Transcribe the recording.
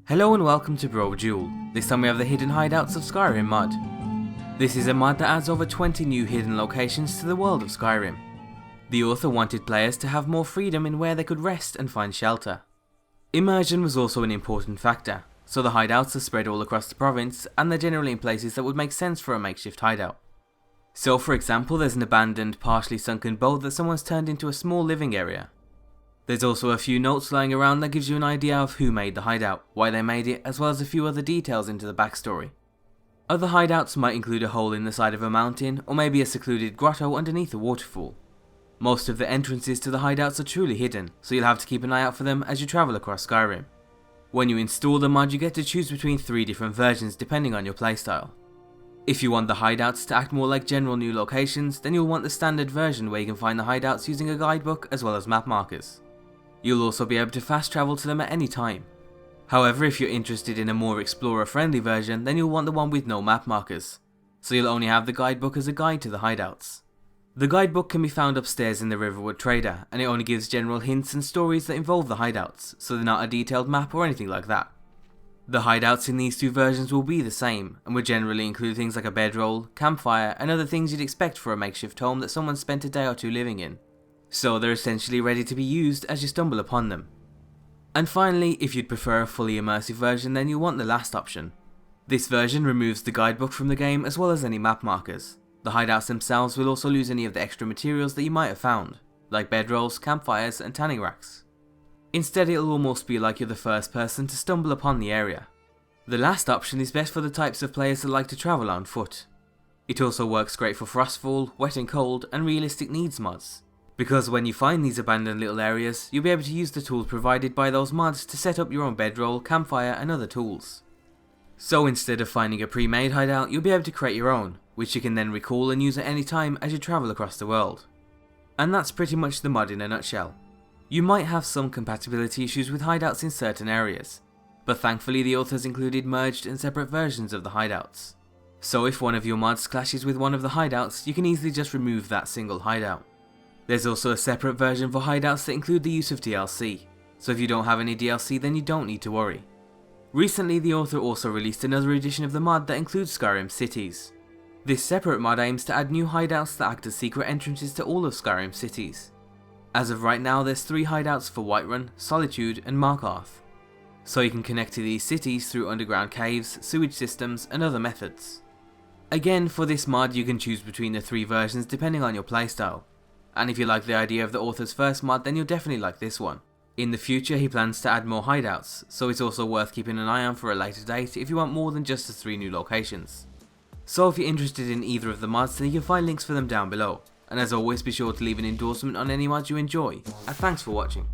Hello and welcome to Brodual. This time we have the Hidden Hideouts of Skyrim mod. This is a mod that adds over 20 new hidden locations to the world of Skyrim. The author wanted players to have more freedom in where they could rest and find shelter. Immersion was also an important factor, so the hideouts are spread all across the province and they're generally in places that would make sense for a makeshift hideout. So for example, there's an abandoned, partially sunken boat that someone's turned into a small living area. There's also a few notes lying around that gives you an idea of who made the hideout, why they made it, as well as a few other details into the backstory. Other hideouts might include a hole in the side of a mountain, or maybe a secluded grotto underneath a waterfall. Most of the entrances to the hideouts are truly hidden, so you'll have to keep an eye out for them as you travel across Skyrim. When you install the mod, you get to choose between 3 different versions depending on your playstyle. If you want the hideouts to act more like general new locations, then you'll want the standard version where you can find the hideouts using a guidebook as well as map markers. You'll also be able to fast travel to them at any time. However, if you're interested in a more explorer friendly version, then you'll want the one with no map markers, so you'll only have the guidebook as a guide to the hideouts. The guidebook can be found upstairs in the Riverwood Trader, and it only gives general hints and stories that involve the hideouts, so they're not a detailed map or anything like that. The hideouts in these 2 versions will be the same, and will generally include things like a bedroll, campfire, and other things you'd expect for a makeshift home that someone spent a day or 2 living in. So they're essentially ready to be used as you stumble upon them. And finally, if you'd prefer a fully immersive version, then you'll want the last option. This version removes the guidebook from the game as well as any map markers. The hideouts themselves will also lose any of the extra materials that you might have found, like bedrolls, campfires and tanning racks. Instead, it'll almost be like you're the first person to stumble upon the area. The last option is best for the types of players that like to travel on foot. It also works great for Frostfall, Wet and Cold and Realistic Needs mods, because when you find these abandoned little areas, you'll be able to use the tools provided by those mods to set up your own bedroll, campfire and other tools. So instead of finding a pre-made hideout, you'll be able to create your own, which you can then recall and use at any time as you travel across the world. And that's pretty much the mod in a nutshell. You might have some compatibility issues with hideouts in certain areas, but thankfully the authors included merged and separate versions of the hideouts. So if one of your mods clashes with one of the hideouts, you can easily just remove that single hideout. There's also a separate version for hideouts that include the use of DLC, so if you don't have any DLC then you don't need to worry. Recently the author also released another edition of the mod that includes Skyrim cities. This separate mod aims to add new hideouts that act as secret entrances to all of Skyrim cities. As of right now there's 3 hideouts for Whiterun, Solitude and Markarth, so you can connect to these cities through underground caves, sewage systems and other methods. Again, for this mod you can choose between the 3 versions depending on your playstyle. And if you like the idea of the author's first mod, then you'll definitely like this one. In the future he plans to add more hideouts, so it's also worth keeping an eye on for a later date if you want more than just the 3 new locations. So if you're interested in either of the mods, then you can find links for them down below. And as always, be sure to leave an endorsement on any mods you enjoy, and thanks for watching.